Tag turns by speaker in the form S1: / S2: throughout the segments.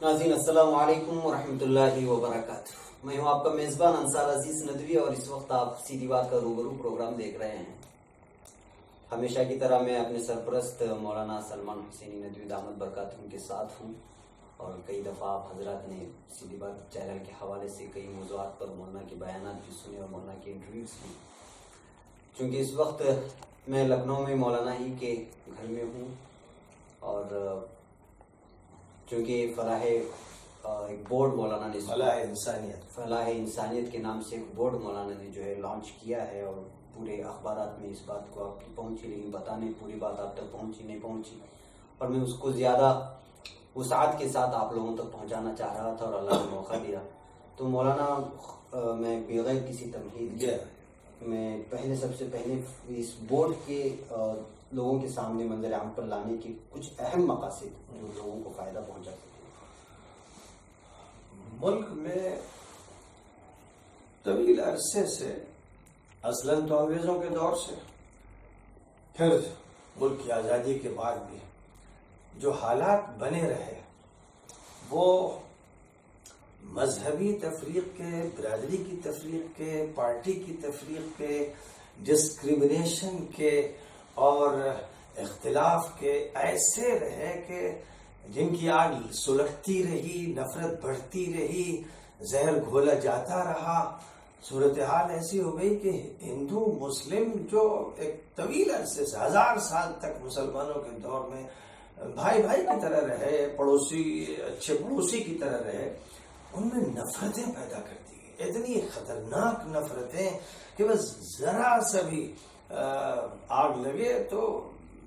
S1: ناظرین السلام علیکم ورحمۃ اللہ وبرکاتہ. میں ہوں آپ کا میزبان انصار عزیز ندوی اور اس وقت آپ سیدھی بات کا روبرو پروگرام دیکھ رہے ہیں. ہمیشہ کی طرح میں اپنے سرپرست مولانا سلمان حسینی ندوی دامت برکاتہم کے ساتھ ہوں اور کئی دفعہ آپ حضرات نے سیدھی بات چینل کے حوالے سے کئی موضوعات پر مولانا کے بیانات بھی سنے اور مولانا کے انٹرویوز بھی. چونکہ اس وقت میں لکھنؤ میں مولانا ہی کے گھر میں ہوں اور چونکہ ایک بورڈ مولانا نے فلاح انسانیت کے نام سے ایک بورڈ مولانا نے جو ہے لانچ کیا ہے اور پورے اخبارات میں اس بات کو آپ کی پہنچی نہیں بتانے پوری بات آپ تک پہنچی نہیں پہنچی اور میں اس کو زیادہ وسعت کے ساتھ آپ لوگوں تک پہنچانا چاہ رہا تھا اور اللہ نے موقع دیا. تو مولانا میں بغیر کسی تمہید میں سب سے پہلے اس بورڈ کے لوگوں کے سامنے منظر عام پر لانے کے کچھ اہم مقاصد جو لوگوں کو فائدہ پہنچا سکتے.
S2: ملک میں طویل عرصے سے اصلاً تو انگریزوں کے دور سے پھر ملک کی آزادی کے بعد بھی جو حالات بنے رہے وہ مذہبی تفریق کے، برادری کی تفریق کے، پارٹی کی تفریق کے، ڈسکریمنیشن کے اور اختلاف کے ایسے رہے کہ جن کی آگ سلگتی رہی، نفرت بڑھتی رہی، زہر گھولا جاتا رہا. صورتحال ایسی ہو گئی کہ ہندو مسلم جو ایک طویل عرصے سے 1000 سال تک مسلمانوں کے دور میں بھائی بھائی کی طرح رہے، پڑوسی اچھے پڑوسی کی طرح رہے، ان میں نفرتیں پیدا کرتی ہیں، اتنی خطرناک نفرتیں کہ بس ذرا سا بھی آگ لگے تو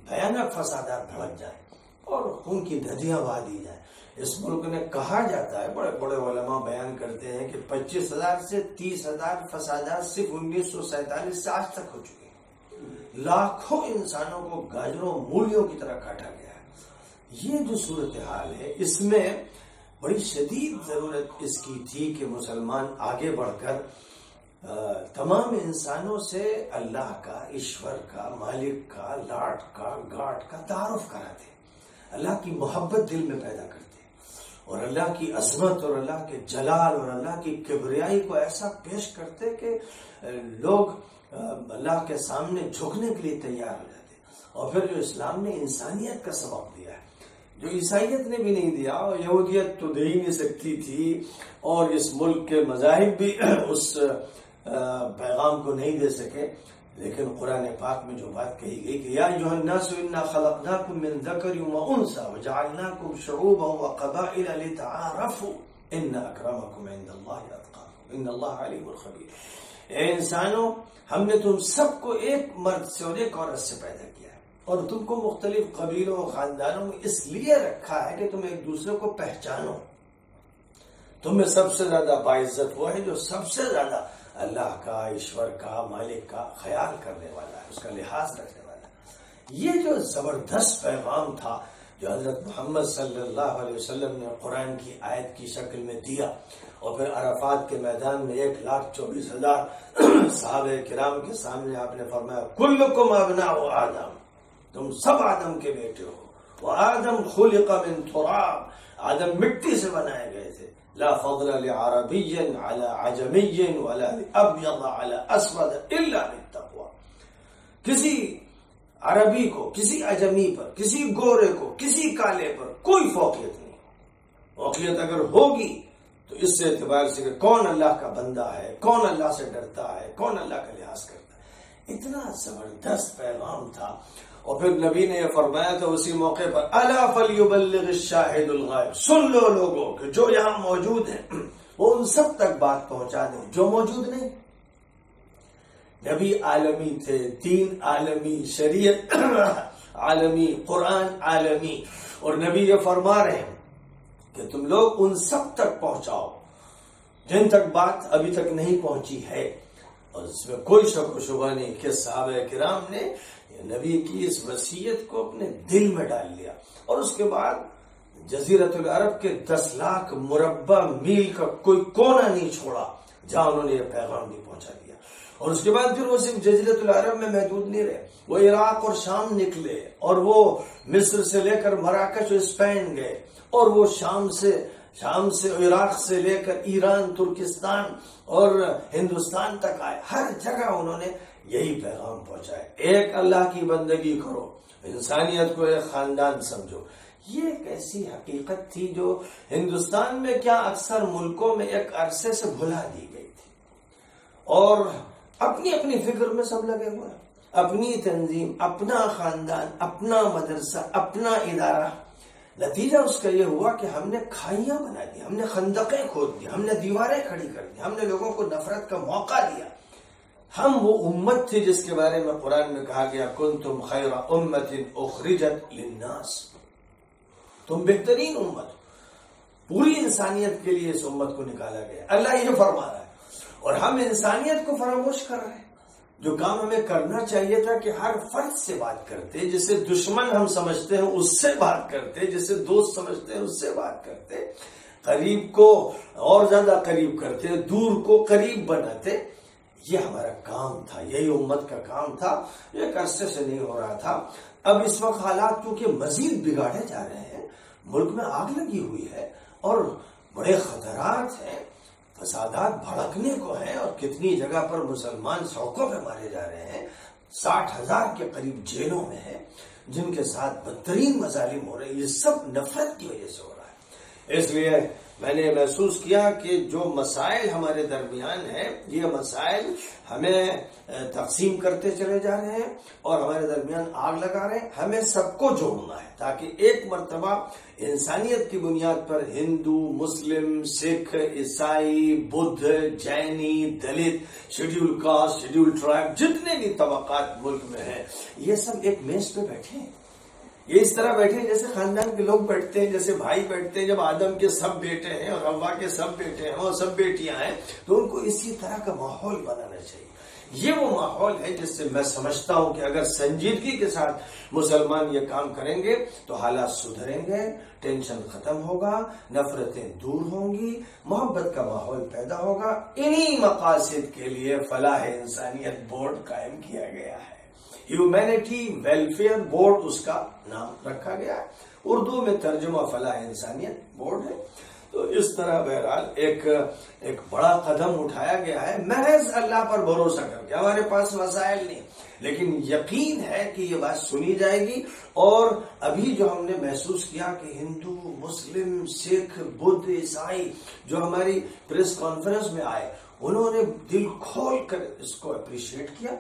S2: بھیانک فسادات بھڑک جائیں اور خون کی ندیاں بہا دی جائیں. اس ملک نے کہا جاتا ہے، بڑے بڑے علماء بیان کرتے ہیں کہ 25,000 سے 30,000 فسادات صرف 1947 سے آج تک ہو چکے ہیں. لاکھوں انسانوں کو گاجروں مولیوں کی طرح کاٹا گیا ہے. یہ جو صورتحال ہے اس میں بڑی شدید ضرورت اس کی تھی کہ مسلمان آگے بڑھ کر تمام انسانوں سے اللہ کا، ایشور کا، مالک کا، لاٹ کا، گاٹ کا تعارف کراتے، اللہ کی محبت دل میں پیدا کرتے اور اللہ کی عظمت اور اللہ کے جلال اور اللہ کی کبریائی کو ایسا پیش کرتے کہ لوگ اللہ کے سامنے جھکنے کے لیے تیار ہو جاتے. اور پھر جو اسلام نے انسانیت کا سبق دیا ہے، جو عیسائیت نے بھی نہیں دیا، اور یہودیت تو دے ہی نہیں سکتی تھی اور اس ملک کے مذاہب بھی اس پیغام کو نہیں دے سکے، لیکن قرآن پاک میں جو بات کہی گئی کہ یا ایھا الناس انا خلقناکم من ذکر و انثی وجعلناکم شعوبا وقبائل لتعارفوا ان اکرمکم عند اللہ اتقاکم ان اللہ علیم خبیر. اے انسانوں، ہم نے تم سب کو ایک مرد سے اور ایک عورت سے پیدا کیا ہے اور تم کو مختلف قبیلوں و خاندانوں میں اس لیے رکھا ہے کہ تم ایک دوسرے کو پہچانو. تم میں سب سے زیادہ باعزت وہ ہے جو سب سے زیادہ اللہ کا، ایشور کا، مالک کا خیال کرنے والا ہے، اس کا لحاظ رکھنے والا ہے. یہ جو زبردست پیغام تھا جو حضرت محمد صلی اللہ علیہ وسلم نے قرآن کی آیت کی شکل میں دیا اور پھر عرفات کے میدان میں 1,24,000 صحابہ کرام کے سامنے آپ نے فرمایا کلکم ابناء آدم، تم سب آدم کے بیٹے ہو، وآدم خلق من تراب، آدم مٹی سے بنائے گئے تھے. لا فضل لعربی على عجمی ولا ابیض على اسود الا بالتقوى. کسی عربی کو، کسی عجمی پر، کسی گورے کو، کسی کالے پر کوئی فوقیت نہیں. فوقیت اگر ہوگی تو اس سے اعتبار سے کہ کون اللہ کا بندہ ہے، کون اللہ سے ڈرتا ہے، کون اللہ کا لحاظ کرتا ہے. اتنا زبردست پیغام تھا. اور پھر نبی نے یہ فرمایا تھا اسی موقع پر الا فلیبلغ الشاہد الغائب، سن لو لوگوں کہ جو یہاں موجود ہیں وہ ان سب تک بات پہنچا دیں جو موجود نہیں. نبی عالمی تھے، دین عالمی، شریعت عالمی، قرآن عالمی، اور نبی یہ فرما رہے ہیں کہ تم لوگ ان سب تک پہنچاؤ جن تک بات ابھی تک نہیں پہنچی ہے. اور اس میں کوئی شک و شبہ نہیں کہ صحابہ کرام نے نبی کی اس وصیت کو اپنے دل میں ڈال لیا اور اس کے بعد جزیرت العرب کے 10 لاکھ مربع میل کا کوئی کونا نہیں چھوڑا جہاں انہوں نے یہ پیغام نہیں پہنچا دیا. اور اس کے بعد پھر وہ صرف جزیرت العرب میں محدود نہیں رہے، وہ عراق اور شام نکلے اور وہ مصر سے لے کر مراکش اور اسپین گئے اور وہ شام سے شام سے عراق سے لے کر ایران، ترکستان اور ہندوستان تک آئے، ہر جگہ انہوں نے یہی پیغام پہنچایا، ایک اللہ کی بندگی کرو، انسانیت کو ایک خاندان سمجھو۔ یہ ایک ایسی حقیقت تھی جو ہندوستان میں کیا اکثر ملکوں میں ایک عرصے سے بھلا دی گئی تھی، اور اپنی اپنی فکر میں سب لگے ہوئے ہیں، اپنی تنظیم، اپنا خاندان، اپنا مدرسہ، اپنا ادارہ۔ نتیجہ اس کا یہ ہوا کہ ہم نے کھائیاں بنا دی، ہم نے خندقیں کھود دی، ہم نے دیواریں کھڑی کر دی، ہم نے لوگوں کو نفرت کا موقع دیا۔ ہم وہ امت تھی جس کے بارے میں قرآن میں کہا گیا کنتم خیر امت اخرجت للناس، تم بہترین امت، پوری انسانیت کے لیے اس امت کو نکالا گیا، اللہ یہ فرما رہا ہے۔ اور ہم انسانیت کو فراموش کر رہے ہیں۔ جو کام ہمیں کرنا چاہیے تھا کہ ہر فرد سے بات کرتے، جسے دشمن ہم سمجھتے ہیں اس سے بات کرتے، جسے دوست سمجھتے ہیں اس سے بات کرتے، قریب کو اور زیادہ قریب کرتے، دور کو قریب بناتے، یہ ہمارا کام تھا، یہی امت کا کام تھا، ایک عرصے سے نہیں ہو رہا تھا۔ اب اس وقت حالات کیونکہ مزید بگاڑے جا رہے ہیں، ملک میں آگ لگی ہوئی ہے اور بڑے خطرات ہیں، فسادات بھڑکنے کو ہیں، اور کتنی جگہ پر مسلمان سڑکوں پہ مارے جا رہے ہیں، 60,000 کے قریب جیلوں میں ہیں، جن کے ساتھ بدترین مظالم ہو رہے ہیں۔ یہ سب نفرت کی وجہ سے ہو رہا ہے۔ اس لیے میں نے محسوس کیا کہ جو مسائل ہمارے درمیان ہیں، یہ مسائل ہمیں تقسیم کرتے چلے جا رہے ہیں اور ہمارے درمیان آگ لگا رہے ہیں۔ ہمیں سب کو جوڑنا ہے تاکہ ایک مرتبہ انسانیت کی بنیاد پر ہندو، مسلم، سکھ، عیسائی، بدھ، جینی، Dalit, schedule caste, schedule tribe, جتنے بھی طبقات ملک میں ہیں، یہ سب ایک میز پہ بیٹھے ہیں۔ یہ اس طرح بیٹھے ہیں جیسے خاندان کے لوگ بیٹھتے ہیں، جیسے بھائی بیٹھتے ہیں۔ جب آدم کے سب بیٹے ہیں اور حوا کے سب بیٹے ہیں اور سب بیٹیاں ہیں تو ان کو اسی طرح کا ماحول بنانا چاہیے۔ یہ وہ ماحول ہے جس سے میں سمجھتا ہوں کہ اگر سنجیدگی کے ساتھ مسلمان یہ کام کریں گے تو حالات سدھریں گے، ٹینشن ختم ہوگا، نفرتیں دور ہوں گی، محبت کا ماحول پیدا ہوگا۔ انہی مقاصد کے لیے فلاح انسانیت بورڈ قائم کیا گیا ہے۔ ہیومینٹی ویلفیئر بورڈ اس کا نام رکھا گیا ہے، اردو میں ترجمہ فلاح انسانیت بورڈ ہے۔ تو اس طرح بہرحال ایک بڑا قدم اٹھایا گیا ہے، محض اللہ پر بھروسہ کر کے۔ ہمارے پاس وسائل نہیں، لیکن یقین ہے کہ یہ بات سنی جائے گی۔ اور ابھی جو ہم نے محسوس کیا کہ ہندو، مسلم، سکھ، بدھ، عیسائی جو ہماری پریس کانفرنس میں آئے، انہوں نے دل کھول کر اس کو اپریشیٹ کیا،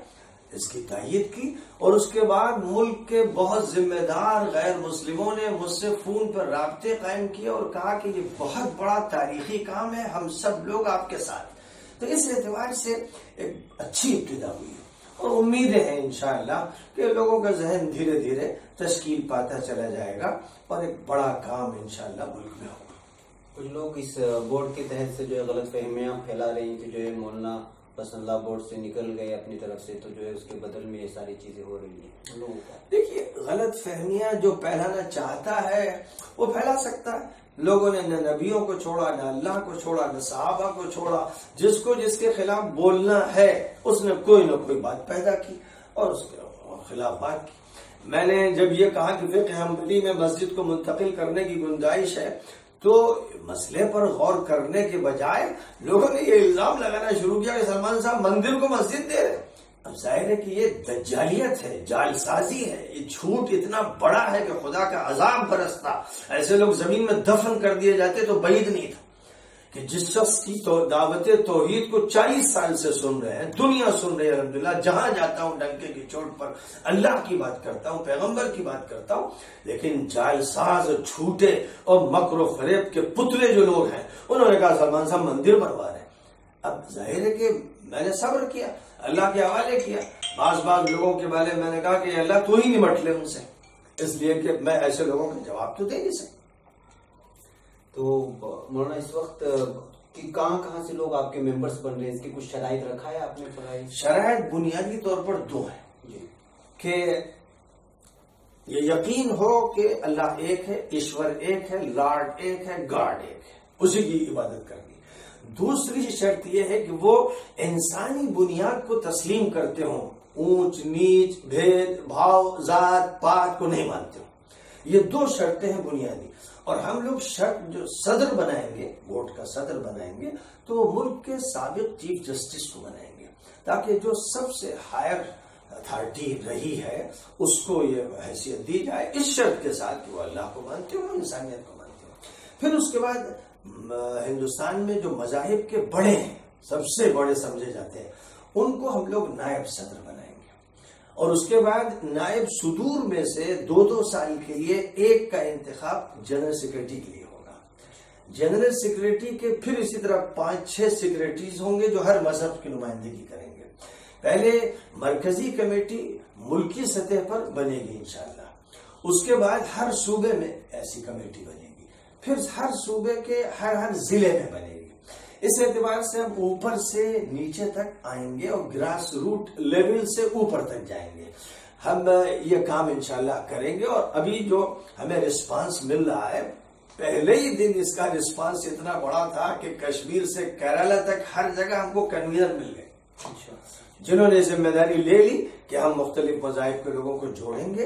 S2: اس کی تائید کی، اور اس کے بعد ملک کے بہت ذمہ دار غیر مسلموں نے مجھ سے فون پر رابطے قائم کیے اور کہا کہ یہ بہت بڑا تاریخی کام ہے، ہم سب لوگ آپ کے ساتھ۔ تو اس اعتبار سے ایک اچھی ابتدا ہوئی اور امیدیں ہیں انشاءاللہ کہ لوگوں کا ذہن دھیرے دھیرے تشکیل پاتا چلا جائے گا اور ایک بڑا کام انشاءاللہ ملک میں ہوگا۔
S1: کچھ لوگ اس بورڈ کے تحت سے جو ہے غلط فہمیاں پھیلا رہی ہیں کہ جو ہے مولانا بس اللہ بورڈ سے نکل گئے اپنی طرف سے، تو جو ہے اس کے بدل میں یہ ساری چیزیں ہو رہی ہیں لوگوں کا۔
S2: دیکھیے، غلط فہمیاں جو پھیلانا چاہتا ہے وہ پھیلا سکتا ہے۔ لوگوں نے نہ نبیوں کو چھوڑا، نہ اللہ کو چھوڑا، نہ صحابہ کو چھوڑا۔ جس کو جس کے خلاف بولنا ہے اس نے کوئی نہ کوئی بات پیدا کی اور اس کے خلاف بات کی۔ میں نے جب یہ کہا کہ فقہ حنبلی میں مسجد کو منتقل کرنے کی گنجائش ہے تو مسئلے پر غور کرنے کے بجائے لوگوں نے یہ الزام لگانا شروع کیا کہ سلمان صاحب مندر کو مسجد دے رہے۔ اب ظاہر ہے کہ یہ دجالیت ہے، جال سازی ہے، یہ جھوٹ اتنا بڑا ہے کہ خدا کا عذاب برستا، ایسے لوگ زمین میں دفن کر دیے جاتے تو بعید نہیں تھا کہ جس شخص کی دعوت توحید کو 40 سال سے سن رہے ہیں، دنیا سن رہی ہے، الحمدللہ جہاں جاتا ہوں ڈنکے کی چوٹ پر اللہ کی بات کرتا ہوں، پیغمبر کی بات کرتا ہوں، لیکن جال ساز، جھوٹے اور مکر و فریب کے پتلے جو لوگ ہیں انہوں نے کہا سلمان صاحب مندر بنوا رہے ہیں۔ اب ظاہر ہے کہ میں نے صبر کیا، اللہ کے حوالے کیا۔ بعض لوگوں کے بارے میں نے کہا کہ اللہ تو ہی نمٹ لے ان سے، اس لیے کہ میں ایسے لوگوں کا جواب تو دے نہیں سکتا۔
S1: تو مولانا اس وقت کہاں سے لوگ آپ کے ممبرز بن رہے ہیں، اس کی کچھ شرائط رکھا ہے آپ نے؟
S2: شرائط بنیادی طور پر دو ہیں کہ یہ یقین ہو کہ اللہ ایک ہے، ایشور ایک ہے، لارڈ ایک ہے، گاڈ ایک ہے، اسی کی عبادت کرنی۔ دوسری شرط یہ ہے کہ وہ انسانی بنیاد کو تسلیم کرتے ہوں، اونچ نیچ، بھید بھاؤ، ذات پات کو نہیں مانتے ہوں۔ یہ دو شرطیں ہیں بنیادی۔ اور ہم لوگ جو صدر بنائیں گے، بورڈ کا صدر بنائیں گے، تو وہ ملک کے سابق چیف جسٹس کو بنائیں گے، تاکہ جو سب سے ہائر اتھارٹی رہی ہے اس کو یہ حیثیت دی جائے، اس شرط کے ساتھ کہ وہ اللہ کو مانتے ہو، انسانیت کو مانتے ہو۔ پھر اس کے بعد ہندوستان میں جو مذاہب کے بڑے ہیں، سب سے بڑے سمجھے جاتے ہیں، ان کو ہم لوگ نائب صدر بنائیں گے، اور اس کے بعد نائب صدور میں سے 2 سال کے لیے ایک کا انتخاب جنرل سیکرٹری کے لیے ہوگا۔ جنرل سیکرٹری کے پھر اسی طرح 5-6 سیکرٹریز ہوں گے جو ہر مذہب کی نمائندگی کریں گے۔ پہلے مرکزی کمیٹی ملکی سطح پر بنے گی انشاءاللہ، اس کے بعد ہر صوبے میں ایسی کمیٹی بنے گی، پھر ہر صوبے کے ہر ضلع میں بنے گی۔ اس اعتبار سے ہم اوپر سے نیچے تک آئیں گے اور گراس روٹ لیول سے اوپر تک جائیں گے۔ ہم یہ کام انشاءاللہ کریں گے، اور ابھی جو ہمیں رسپانس مل رہا ہے، پہلے ہی دن اس کا رسپانس اتنا بڑا تھا کہ کشمیر سے کیرالہ تک ہر جگہ ہم کو کنوینر مل گئے، جنہوں نے ذمہ داری لے لی کہ ہم مختلف مذاہب کے لوگوں کو جوڑیں گے،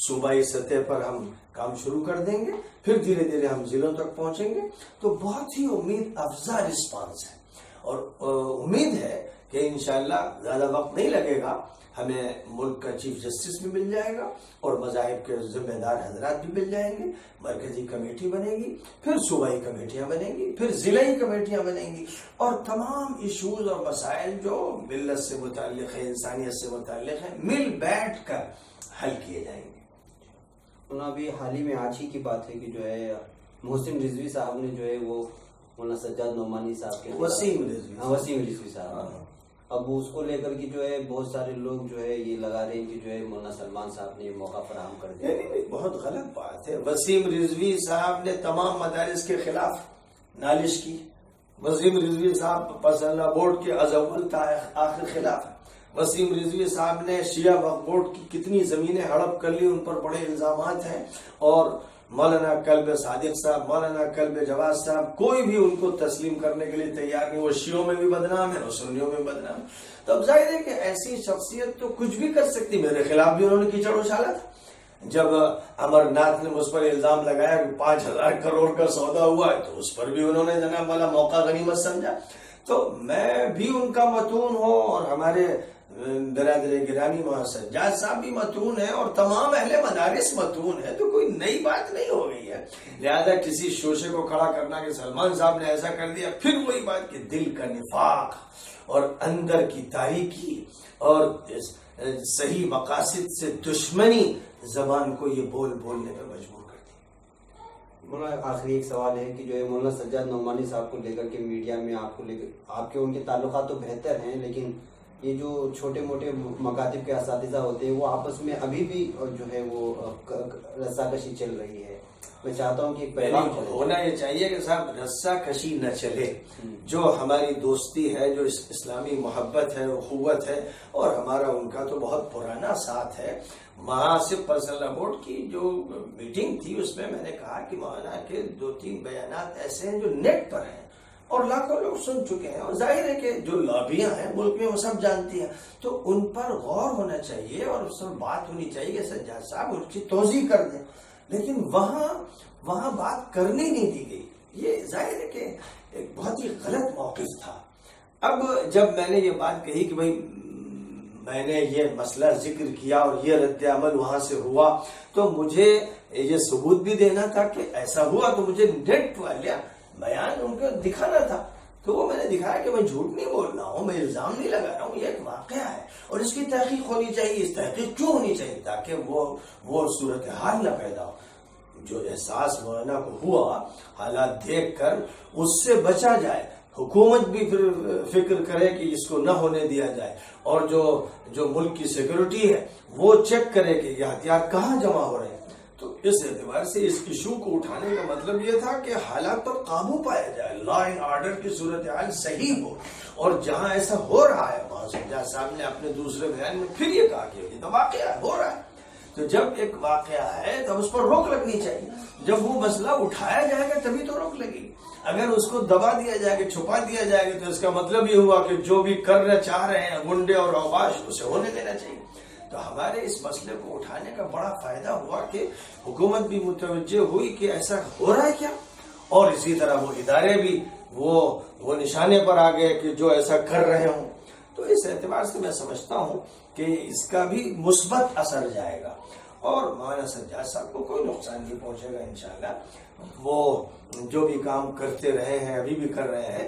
S2: صوبائی سطح پر ہم کام شروع کر دیں گے، پھر دھیرے دھیرے ہم ضلعوں تک پہنچیں گے۔ تو بہت ہی امید افزا رسپانس ہے، اور امید ہے کہ انشاءاللہ زیادہ وقت نہیں لگے گا، ہمیں ملک کا چیف جسٹس بھی مل جائے گا، اور مذاہب کے ذمہ دار حضرات بھی مل جائیں گے، مرکزی کمیٹی بنے گی، پھر صوبائی کمیٹیاں بنیں گی، پھر ضلعی کمیٹیاں بنیں گی، اور تمام ایشوز اور مسائل جو ملت سے متعلق ہے، انسانیت سے متعلق ہے، مل بیٹھ کر حل کیے جائیں گے۔
S1: ابھی حال ہی میں آج ہی کی بات ہے کہ جو ہے محسن رضوی صاحب نے جو ہے وہ مولانا سجاد نعمانی صاحب کے
S2: وسیم
S1: رضوی صاحب، اب اس کو لے کر کے جو ہے بہت سارے لوگ جو ہے یہ لگا رہے ہیں کہ جو ہے مولانا سلمان صاحب نے موقع فراہم کر دیا۔
S2: بہت غلط بات ہے۔ وسیم رضوی صاحب نے تمام مدارس کے خلاف نالش کی۔ وسیم رضوی صاحب پسندہ بورڈ کے از اول تا آخر خلاف ہے۔ وسیم رضوی صاحب نے شیعہ وقف بورڈ کی کتنی زمینیں ہڑپ کر لی، ان پر بڑے الزامات ہیں، اور مولانا کلب صادق صاحب، مولانا کلب جواد صاحب، کوئی بھی ان کو تسلیم کرنے کے لیے تیار نہیں۔ وہ شیعوں میں بھی بدنام ہے اور سنیوں میں بدنام ہے۔ تو اب ظاہر ہے کہ ایسی شخصیت تو کچھ بھی کر سکتی۔ میرے خلاف بھی انہوں نے کیچڑ اچھالا تھا، جب امر ناتھ نے مجھ پر الزام لگایا کہ 5000 کروڑ کا سودا ہوا ہے، تو اس پر بھی انہوں نے جناب والا موقع غنیمت سمجھا۔ تو میں بھی ان کا متون ہوں، اور ہمارے برادر گرامی وہاں سجاد صاحب بھی متون ہے، اور تمام اہل مدارس متون ہے، تو کوئی نئی بات نہیں ہو گئی ہے۔ لہذا کسی شوشے کو کھڑا کرنا کہ سلمان صاحب نے ایسا کر دیا، پھر وہی بات کہ دل کا نفاق اور اندر کی تاریکی اور صحیح مقاصد سے دشمنی زبان کو یہ بولنے پر مجبور کرتی ہے۔
S1: مولانا آخری ایک سوال ہے کہ جو ہے مولانا سجاد نعمانی صاحب کو لے کر کے میڈیا میں آپ کو لے کر آپ کے ان کے تعلقات تو بہتر ہیں، لیکن یہ جو چھوٹے موٹے مکاتب کے اساتذہ ہوتے ہیں وہ آپس میں ابھی بھی جو ہے وہ رسا کشی چل رہی ہے۔ میں چاہتا ہوں کہ پیغام
S2: ہونا یہ چاہیے کہ صاحب رسا کشی نہ چلے۔ جو ہماری دوستی ہے، جو اسلامی محبت ہے، اخوت ہے، اور ہمارا ان کا تو بہت پرانا ساتھ ہے۔ مناسب پرسنل بورڈ کی جو میٹنگ تھی، اس میں نے کہا کہ مولانا کے 2-3 بیانات ایسے ہیں جو نیٹ پر ہیں اور لاکھوں لوگ سن چکے ہیں، اور ظاہر ہے کہ جو لابیاں ہیں ملک میں وہ سب جانتی ہیں، تو ان پر غور ہونا چاہیے اور اس پر بات ہونی چاہیے کہ سجاد صاحب اس کی توضیح کر دیں، لیکن وہاں بات کرنے نہیں دی گئی۔ یہ ظاہر ہے کہ ایک بہت ہی غلط موقف تھا۔ اب جب میں نے یہ بات کہی کہ بھائی میں نے یہ مسئلہ ذکر کیا اور یہ رد عمل وہاں سے ہوا، تو مجھے یہ ثبوت بھی دینا تھا کہ ایسا ہوا، تو مجھے ڈیٹ والا بیان ان کو دکھانا تھا۔ تو وہ میں نے دکھایا کہ میں جھوٹ نہیں بول رہا ہوں، میں الزام نہیں لگا رہا ہوں، یہ ایک واقعہ ہے اور اس کی تحقیق ہونی چاہیے۔ اس تحقیق کیوں ہونی چاہیے؟ تاکہ وہ صورتحال نہ پیدا ہو۔ جو احساس مولانا کو ہوا حالات دیکھ کر، اس سے بچا جائے، حکومت بھی پھر فکر کرے کہ اس کو نہ ہونے دیا جائے، اور جو ملک کی سیکورٹی ہے وہ چیک کرے کہ یہ ہتھیار کہاں جمع ہو رہے ہیں۔ تو اس اعتبار سے اس ایشو کو اٹھانے کا مطلب یہ تھا کہ حالات پر قابو پایا جائے، لا اینڈ آرڈر کی صورتحال صحیح ہو، اور جہاں ایسا ہو رہا ہے وہاں سجاد صاحب نے اپنے دوسرے بیان میں پھر یہ کہا کہ یہ تو واقعہ ہو رہا ہے۔ تو جب ایک واقعہ ہے تب اس پر روک لگنی چاہیے، جب وہ مسئلہ اٹھایا جائے گا تبھی تو روک لگے گی۔ اگر اس کو دبا دیا جائے گا، چھپا دیا جائے گا، تو اس کا مطلب یہ ہوا کہ جو بھی کرنا چاہ رہے ہیں گنڈے اور اوباش، اسے ہونے دینا چاہیے۔ تو ہمارے اس مسئلے کو اٹھانے کا بڑا فائدہ ہوا کہ حکومت بھی متوجہ ہوئی کہ ایسا ہو رہا ہے کیا، اور اسی طرح وہ ادارے بھی وہ نشانے پر آ گئے کہ جو ایسا کر رہے ہوں. تو اس اعتبار سے میں سمجھتا ہوں کہ اس کا بھی مثبت اثر جائے گا، اور مولانا سجاد صاحب کو کوئی نقصان نہیں پہنچے گا انشاءاللہ. وہ جو بھی کام کرتے رہے ہیں، ابھی بھی کر رہے ہیں،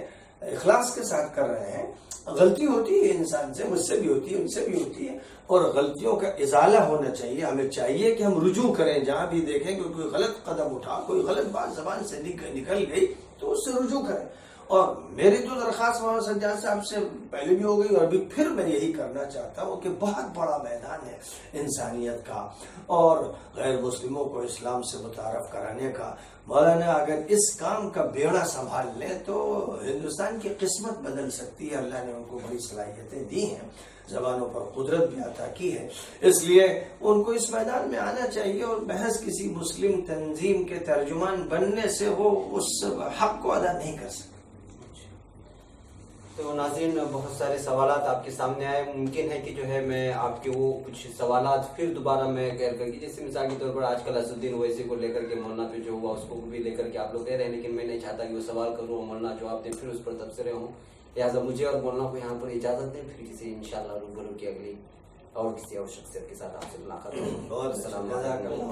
S2: اخلاص کے ساتھ کر رہے ہیں. غلطی ہوتی ہے انسان سے، مجھ سے بھی ہوتی ہے، ان سے بھی ہوتی ہے، اور غلطیوں کا ازالہ ہونا چاہیے. ہمیں چاہیے کہ ہم رجوع کریں، جہاں بھی دیکھیں کہ کوئی غلط قدم اٹھا، کوئی غلط بات زبان سے نکل گئی تو اس سے رجوع کریں. اور میری تو درخواست مولانا سجاد صاحب سے پہلے بھی ہو گئی، اور ابھی پھر میں یہی کرنا چاہتا ہوں کہ بہت بڑا میدان ہے انسانیت کا اور غیر مسلموں کو اسلام سے متعارف کرانے کا. مولانا اگر اس کام کا بیڑا سنبھال لیں تو ہندوستان کی قسمت بدل سکتی ہے. اللہ نے ان کو بڑی صلاحیتیں دی ہیں، زبانوں پر قدرت بھی عطا کی ہے، اس لیے ان کو اس میدان میں آنا چاہیے. اور محض کسی مسلم تنظیم کے ترجمان بننے سے وہ اس حق کو ادا نہیں کر سکتے.
S1: تو ناظرین، بہت سارے سوالات آپ کے سامنے آئے. ممکن ہے کہ جو ہے میں آپ کے وہ کچھ سوالات پھر دوبارہ میں کہہ کر کے، جیسے مثال کے طور پر آج کل اسد الدین اویسی کو لے کر کے مولانا پہ جو ہوا اس کو بھی لے کر کے آپ لوگ کہہ رہے ہیں، لیکن میں نہیں چاہتا کہ وہ سوال کروں اور مولانا جواب دیں، پھر اس پر تبصرے ہوں. لہٰذا مجھے اور مولانا کو یہاں پر اجازت دیں، پھر کسی انشاءاللہ روبرو کی اگلی اور کسی اور شخصیت کے ساتھ آپ سے ملاقات ہوگی.
S2: السلام علیکم.